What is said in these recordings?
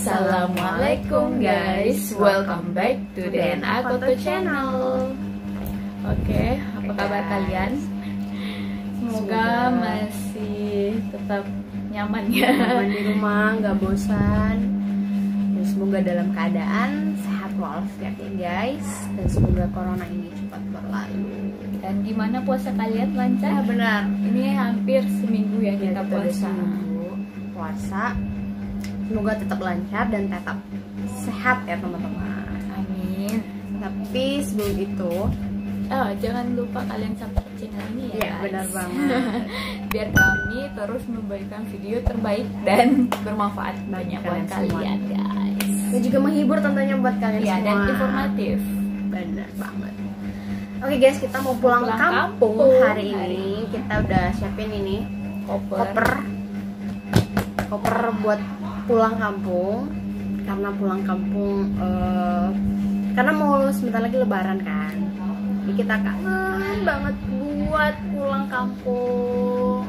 Assalamualaikum guys, welcome back to DNA Koto Channel. Oke, apa kabar kalian? Semoga masih tetap nyaman ya, nyaman di rumah, nggak bosan. Dan semoga dalam keadaan sehat walafiat ya guys. Dan semoga corona ini cepat berlalu. Dan gimana puasa kalian, lancar? Ya, benar. Ini hampir seminggu ya kita puasa. Puasa. Semoga tetap lancar dan tetap sehat ya teman-teman. Amin. Tapi sebelum itu, jangan lupa kalian subscribe channel ini ya. Iya, benar banget. Biar kami terus memberikan video terbaik dan bermanfaat banyak buat kalian guys. Dan juga menghibur tentunya buat kalian ya, semua. Dan informatif. Benar banget. Oke guys, kita mau pulang kampung hari ini. Kita udah siapin ini koper buat pulang kampung. Karena pulang kampung karena mau sebentar lagi lebaran kan. Jadi kita kangen banget buat pulang kampung.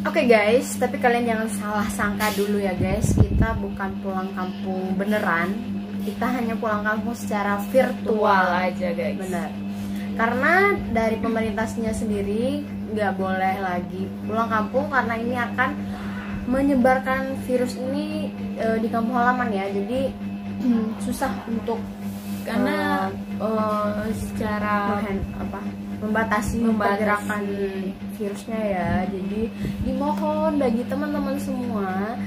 Oke guys, tapi kalian jangan salah sangka dulu ya guys. Kita bukan pulang kampung beneran. Kita hanya pulang kampung secara virtual aja guys. Benar. Karena dari pemerintahnya sendiri nggak boleh lagi pulang kampung karena ini akan menyebarkan virus ini di kampung halaman ya. Jadi susah untuk karena secara membatasi pergerakan virusnya ya. Jadi dimohon bagi teman-teman semua,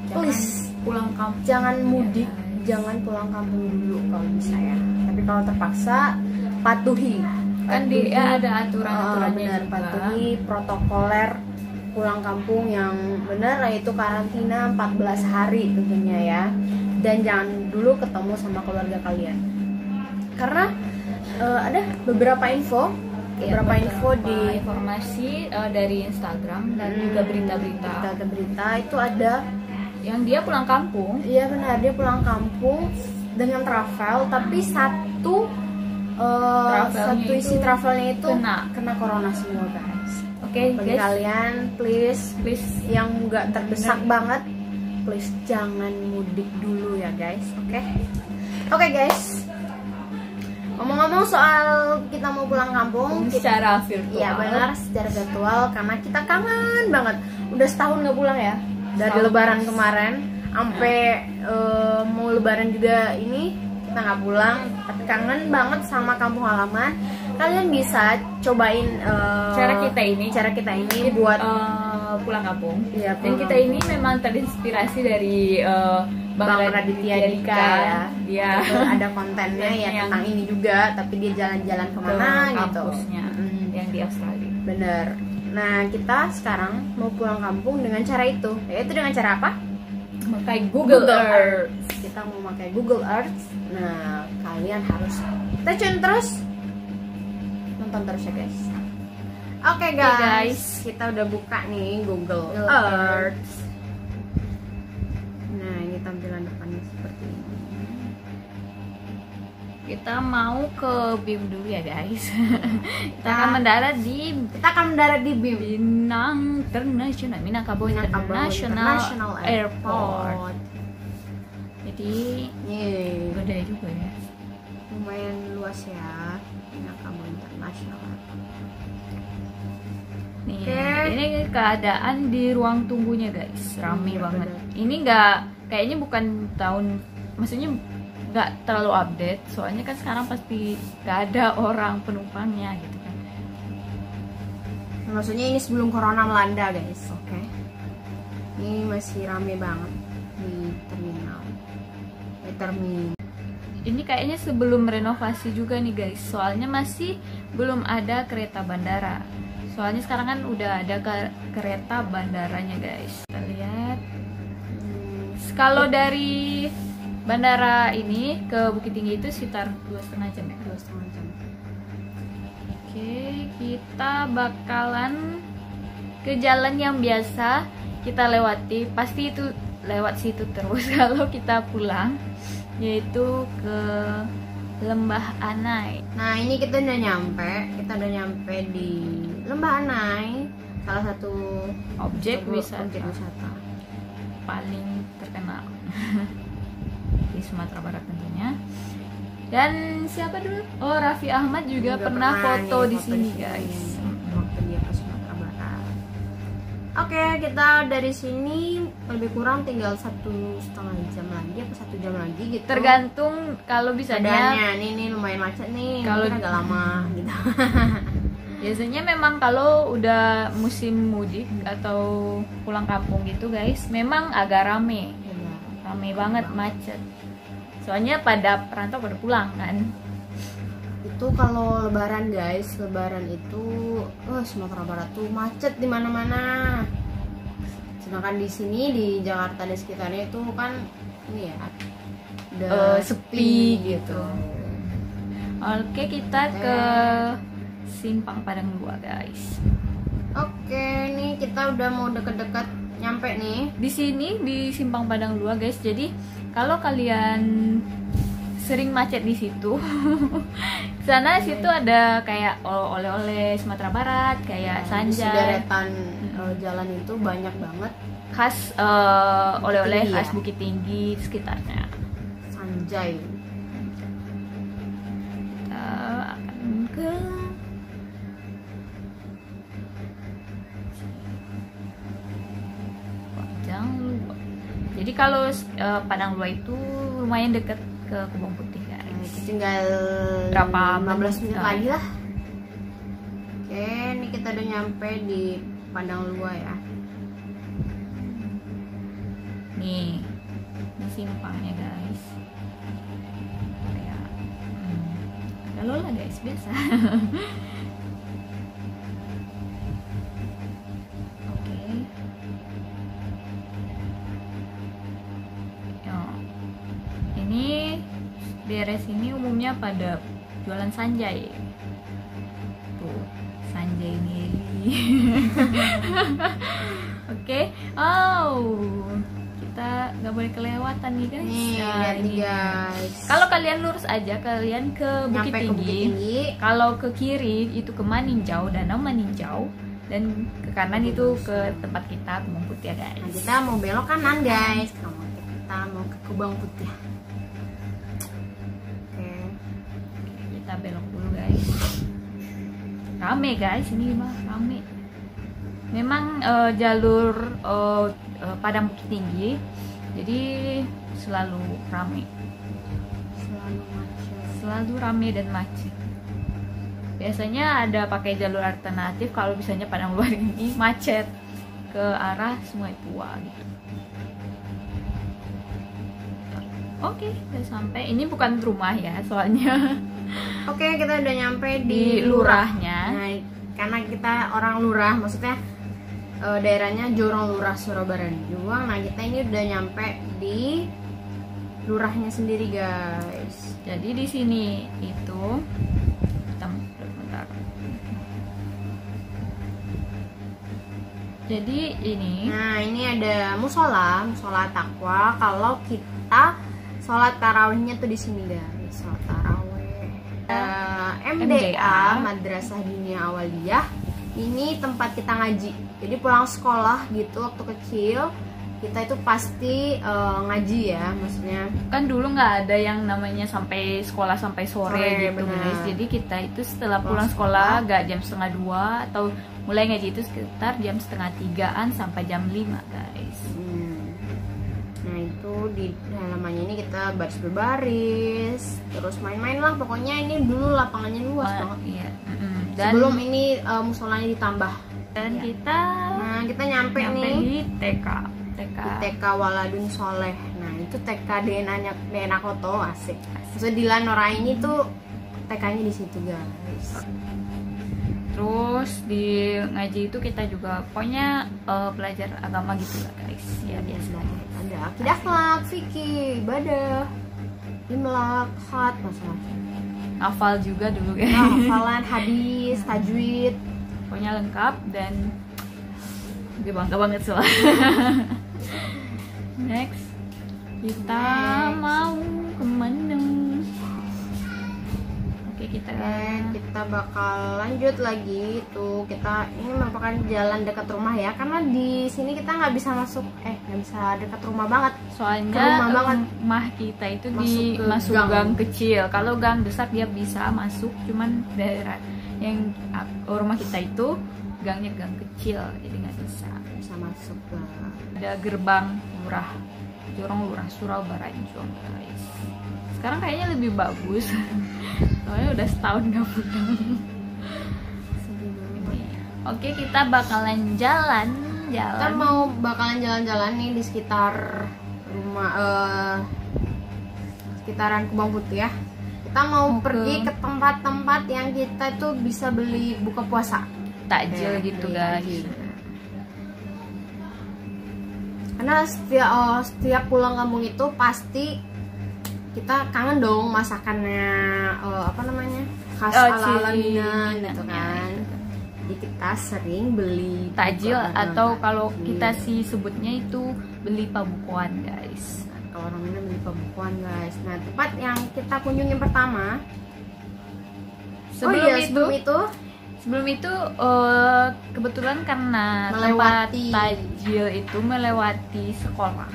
please pulang kampung, jangan mudik, jangan pulang kampung dulu kalau bisa ya. Tapi kalau terpaksa patuhi kan ada aturan-aturannya juga. Patuhi protokoler pulang kampung yang benar, yaitu karantina 14 hari tentunya ya. Dan jangan dulu ketemu sama keluarga kalian. Karena ada beberapa info di informasi dari Instagram dan juga berita itu ada yang dia pulang kampung. Iya benar, dia pulang kampung dengan travel, tapi satu isi travelnya itu kena corona semua guys. Oke, bagi kalian please yang nggak terdesak banget, please jangan mudik dulu ya guys. Oke guys, ngomong-ngomong soal kita mau pulang kampung secara virtual. Iya benar, secara virtual karena kita kangen banget. Udah setahun nggak pulang ya, dari lebaran kemarin sampai mau lebaran juga ini kita nggak pulang, tapi kangen banget sama kampung halaman. Kalian bisa cobain cara kita ini buat pulang kampung. Ya, dan kita ini memang terinspirasi dari Bang Raditya Dika ya. Dia ada kontennya ya tentang ini juga, tapi dia jalan-jalan kemana gitu. Yang di Australia. Bener. Nah, kita sekarang mau pulang kampung dengan cara itu. Yaitu dengan cara apa? Memakai Google Earth. Kita mau pakai Google Earth. Nah, kalian harus stay tune terus, nonton terus ya guys. Oke guys, kita udah buka nih Google Earth. Nah, ini tampilan depannya seperti ini. Kita mau ke BIM dulu ya guys. Kita akan mendarat di BIM, Minangkabau International Airport. Jadi gede juga ya, lumayan luas ya, Minangkabau International Airport. Nih, ini keadaan di ruang tunggunya guys, rame banget. Ini kayaknya bukan maksudnya nggak terlalu update, soalnya kan sekarang pasti nggak ada orang penumpangnya gitu kan. Maksudnya ini sebelum corona melanda guys. Ini masih rame banget di terminal. Ini kayaknya sebelum renovasi juga nih guys, soalnya masih belum ada kereta bandara. Soalnya sekarang kan udah ada kereta bandaranya guys. Kita lihat. Kalau dari bandara ini ke Bukit Tinggi itu sekitar 2,5 jam ya. 2,5 jam. Oke, kita bakalan ke jalan yang biasa kita lewati. Pasti itu lewat situ terus kalau kita pulang, yaitu ke Lembah Anai. Nah, ini kita udah nyampe di Lembah Anai, salah satu objek wisata. paling terkenal di Sumatera Barat tentunya. Dan siapa dulu? Oh, Raffi Ahmad juga pernah foto di sini guys. Waktu dia ke Sumatera Barat. Oke, kita dari sini lebih kurang tinggal 1,5 jam lagi apa 1 jam lagi gitu. Tergantung kalau bisanya. Nih lumayan macet nih. Kalau agak lama gitu. Biasanya memang kalau udah musim mudik atau pulang kampung gitu guys, memang agak rame banget, macet. Soalnya pada perantau pada pulang kan. Itu kalau lebaran guys, lebaran itu Sumatera Barat tuh macet di mana-mana. Sedangkan di sini di Jakarta dan sekitarnya itu kan ini ya udah sepi gitu. Oke, kita ke Simpang Padang 2 guys. Oke, nih kita udah mau deket-deket nyampe nih. Di sini di Simpang Padang 2 guys. Jadi kalau kalian sering macet di situ, sana situ ada kayak oleh-oleh Sumatera Barat, kayak Sanjay. Deretan jalan itu banyak banget khas oleh-oleh khas Bukit Tinggi sekitarnya. Sanjay. Kita akan ke Padang Luar. Jadi kalau Padang Luar itu lumayan dekat ke Kebun Putih guys. Tinggal berapa 15 menit lagi lah. Oke, ini kita udah nyampe di Padang Luar ya. Nih, ini simpangnya guys. Kayak kalau lah guys, biasa. Oke. Ini daerah sini umumnya pada jualan sanjay. Tuh, sanjay ini. Oke. Oh, kita nggak boleh kelewatan nih guys. Nih, guys. Kalau kalian lurus aja, kalian ke Bukit Tinggi. Kalau ke kiri itu ke Maninjau, Danau Maninjau, dan ke kanan itu ke tempat kita Kebun Putih ya guys. Nah, kita mau belok kanan guys. Kita mau ke Kebun Putih. Kita belok dulu guys. Rame guys, ini mah rame. Memang jalur Padang Bukit Tinggi, jadi selalu rame, selalu rame dan macet. Biasanya ada pakai jalur alternatif kalau misalnya Padang Luar ini macet ke arah Sungai Tua gitu. Oke, udah sampai. Ini bukan rumah ya, soalnya. Oke, kita udah nyampe di lurahnya. Nah, karena kita orang lurah, maksudnya daerahnya Jorong Lurah Surabaya Juang. Nah, kita ini udah nyampe di lurahnya sendiri guys. Jadi di sini itu bentar. Jadi ini. Nah, ini ada musola takwa. Kalau kita sholat tarawihnya tuh di sini guys, sholat tarawih. MDA Madrasah Dinia Awaliyah. Ini tempat kita ngaji. Jadi pulang sekolah gitu waktu kecil kita itu pasti ngaji ya, maksudnya. Kan dulu nggak ada yang namanya sampai sekolah sampai sore gitu guys. Jadi kita itu setelah pulang sekolah gak jam 1:30 atau mulai ngaji itu sekitar jam 2:30-an sampai jam 5 guys. Nah itu di halamannya ini kita baris-baris, terus main-main lah. Pokoknya ini dulu lapangannya luas banget. Iya. Dan sebelum ini musolanya ditambah. Dan kita nyampe nih di TK. Di TK Waladun Soleh. Nah itu TK DNA Koto, asik. Maksudnya di Lanora ini tuh TK-nya di situ guys. Terus di ngaji itu kita juga pokoknya belajar agama gitu lah guys. Ya biasa. Ada akidah, akhlak, fikih, ibadah, imlak, khat, macam-macam. Hafal juga dulu guys. Hafalan, hadis, tajwid, pokoknya lengkap dan gue bangga banget soalnya. Next kita mau kemana? Oke, kita bakal lanjut lagi tuh. Ini merupakan jalan dekat rumah ya, karena di sini kita nggak bisa masuk, nggak bisa dekat rumah banget. Soalnya rumah kita itu masuk gang kecil. Kalau gang besar dia bisa masuk, cuman daerah yang rumah kita itu gangnya gang kecil, jadi nggak bisa masuk lah. Ada gerbang Jorong Lurah Surabaya guys. Sekarang kayaknya lebih bagus. Soalnya udah setahun gak pulang. Oke, kita bakalan jalan. Kita mau bakalan jalan-jalan nih di sekitar rumah, sekitaran Kubang Putih ya. Kita mau pergi ke tempat-tempat yang kita tuh bisa beli buka puasa, takjil gitu guys. Karena setiap pulang kampung itu pasti kita kangen dong masakannya, khas ala-ala Minang gitu kan. Jadi kita sering beli takjil atau kalau kita sih sebutnya itu beli pabukuan guys. Kalau orang Minang beli pabukuan guys. Nah, tempat yang kita kunjungi pertama, sebelum itu kebetulan karena tempat takjil itu melewati sekolah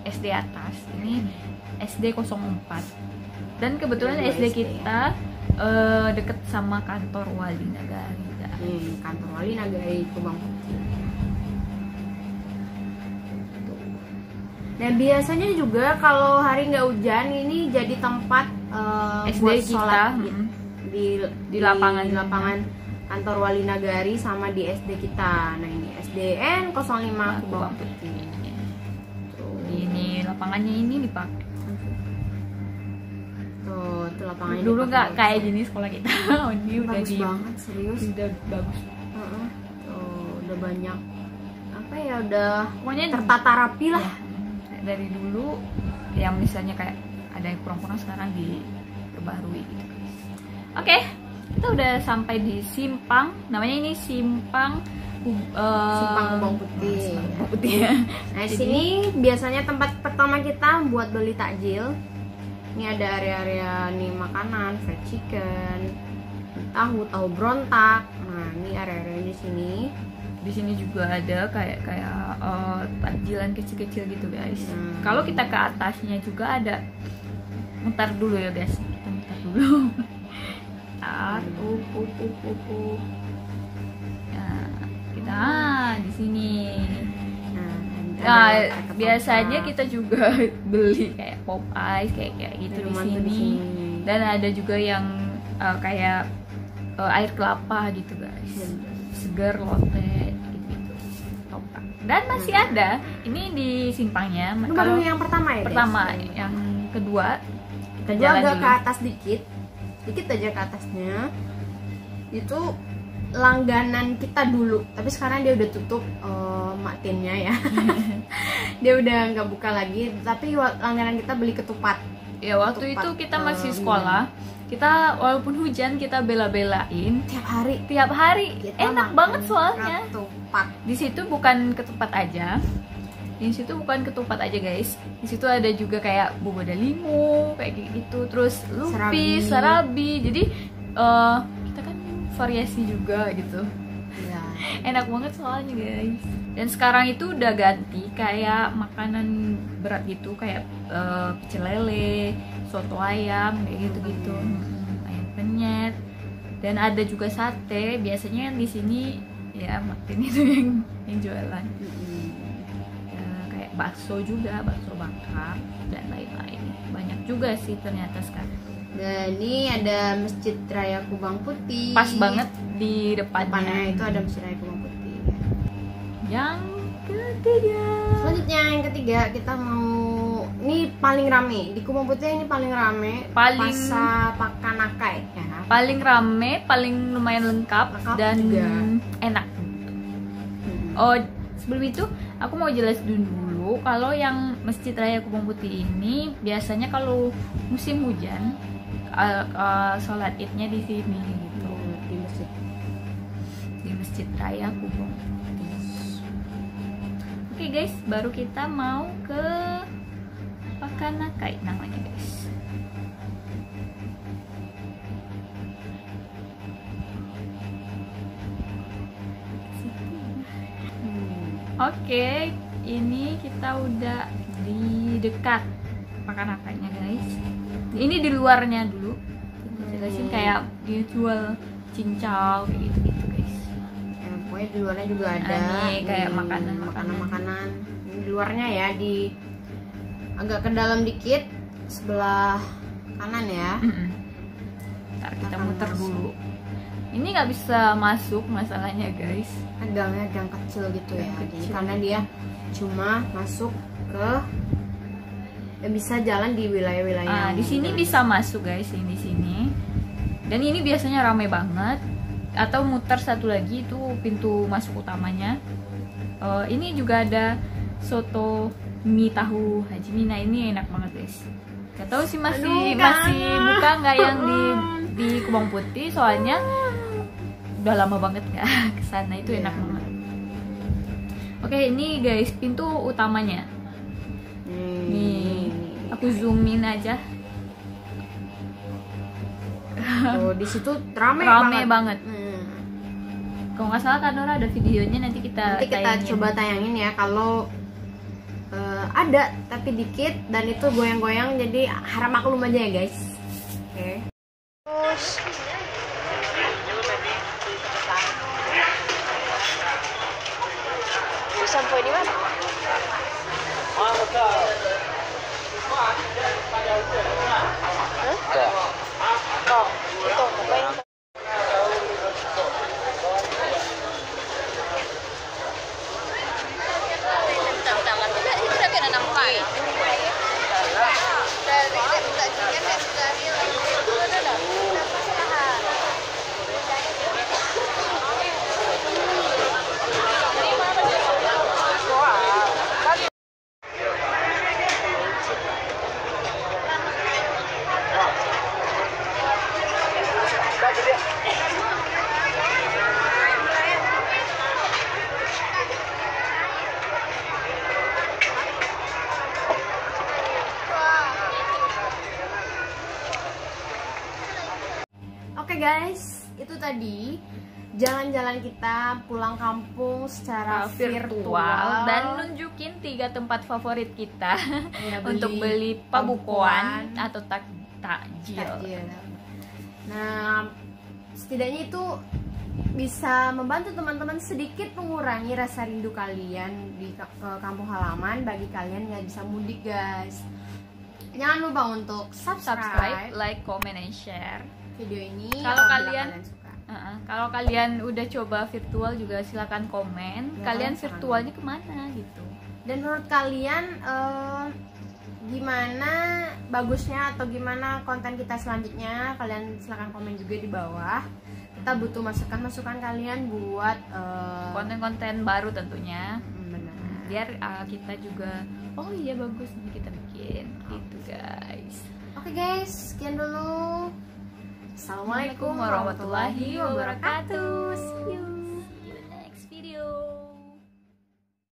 SD atas. Ini SD 04. Dan kebetulan SD kita deket sama kantor Wali Nagari. Kantor Wali Nagari Kubang Putih. Dan biasanya juga kalau hari nggak hujan ini jadi tempat SD buat kita sholat di lapangan kantor Wali Nagari sama di SD kita. Nah, ini SDN 05 Kubang Putih. Ini lapangannya ini dipakai. Tuh, itu lapangannya. Dulu nggak kayak gini sekolah kita. Ini udah bagus banget, serius. Udah bagus. Tuh, udah banyak udah pokoknya tertata rapi lah. Dari dulu yang misalnya kayak ada yang kurang-kurang sekarang diperbarui gitu. Oke, kita udah sampai di simpang. Namanya ini simpang Kubang Putih. Ya. Nah, di sini biasanya tempat pertama kita buat beli takjil. Ini ada area-area nih makanan, fried chicken, tahu berontak. Nah, ini area-area di sini. Di sini juga ada kayak takjilan kecil-kecil gitu guys. Kalau kita ke atasnya juga ada. Mutar dulu ya guys. Kita mutar dulu. Nah, kita di sini. Nah, biasanya kita juga beli kayak pop ice kayak gitu di sini. Dan ada juga yang kayak air kelapa gitu guys. Seger lote gitu. Dan masih ada. Ini di simpangnya. Itu baru yang pertama ya? Pertama, yang kedua kita jalan agak dulu. Ke atas dikit aja ke atasnya. Itu langganan kita dulu, tapi sekarang dia udah tutup matinnya ya. Dia udah nggak buka lagi, tapi langganan kita beli ketupat. Ya waktu itu kita masih sekolah, kita walaupun hujan kita bela-belain tiap hari kita enak banget soalnya. Ketupat. Di situ bukan ketupat aja. Di situ bukan ketupat aja guys. Di situ ada juga kayak boba dalimo kayak gitu, terus lupis, sarabi. Jadi kita kan variasi juga gitu. Ya. Enak banget soalnya guys. Dan sekarang itu udah ganti kayak makanan berat gitu, kayak pecel lele, soto ayam kayak gitu-gitu, ayam penyet. Dan ada juga sate. Biasanya yang di sini ya makin itu yang jualan. Ya, kayak bakso juga, bakso bakar dan lain-lain. Banyak juga sih ternyata sekarang. Dan ini ada Masjid Raya Kubang Putih. Pas banget di depannya itu ada Masjid Raya Kubang Putih. Yang ketiga. Selanjutnya yang ketiga kita mau, ini paling rame di Kubang Putih, ini paling rame. Pasar Pakanakai ya. Paling rame, paling lumayan lengkap dan juga enak. Oh, sebelum itu aku mau jelasin dulu kalau yang Masjid Raya Kubang Putih ini biasanya kalau musim hujan sholat idnya di sini gitu, di Masjid Raya Kubang Putih. Oke guys, baru kita mau ke Pakanakai namanya guys. Oke, ini kita udah di dekat makan-makannya guys. Ini di luarnya dulu. Kita jelasin kayak dia jual cincau kayak gitu guys. Ya, pokoknya di luarnya juga ada. Nih kayak makanan-makanan. Ini di luarnya ya, di agak ke dalam dikit sebelah kanan ya. Ntar kita muter dulu. Ini nggak bisa masuk masalahnya guys. Gangnya gang kecil gitu ya. Jadi karena dia cuma masuk ke bisa jalan di wilayah-wilayah. Di sini bisa masuk guys, ini di sini. Dan ini biasanya ramai banget. Atau muter satu lagi itu pintu masuk utamanya. Ini juga ada soto mie tahu Haji Mina, ini enak banget guys. Gak tahu sih masih buka nggak yang di Kebon Putih, soalnya udah lama banget nggak kesana, itu enak banget. Oke, ini guys pintu utamanya. Nih, aku zoomin aja. Di situ rame banget. Kalau nggak salah kan Nora ada videonya, nanti kita coba tayangin ya. Kalau ada tapi dikit dan itu goyang-goyang, jadi harap maklum aja ya guys. Oke. Terus sampai di mana? Oke guys, itu tadi jalan-jalan kita pulang kampung secara virtual dan nunjukin 3 tempat favorit kita ya, untuk beli pabukuan atau takjil. Nah, setidaknya itu bisa membantu teman-teman sedikit mengurangi rasa rindu kalian ke kampung halaman bagi kalian yang bisa mudik guys. Jangan lupa untuk subscribe, like, comment, and share video ini. Kalau kalian suka. Kalau kalian udah coba virtual juga silakan komen. Ya, kalian virtualnya kemana gitu? Dan menurut kalian gimana bagusnya atau gimana konten kita selanjutnya? Kalian silakan komen juga di bawah. Kita butuh masukan kalian buat konten-konten baru tentunya. Benar. Biar kita juga oh iya bagus nih kita bikin gitu guys. Oke guys, sekian dulu. Assalamualaikum warahmatullahi wabarakatuh. See you.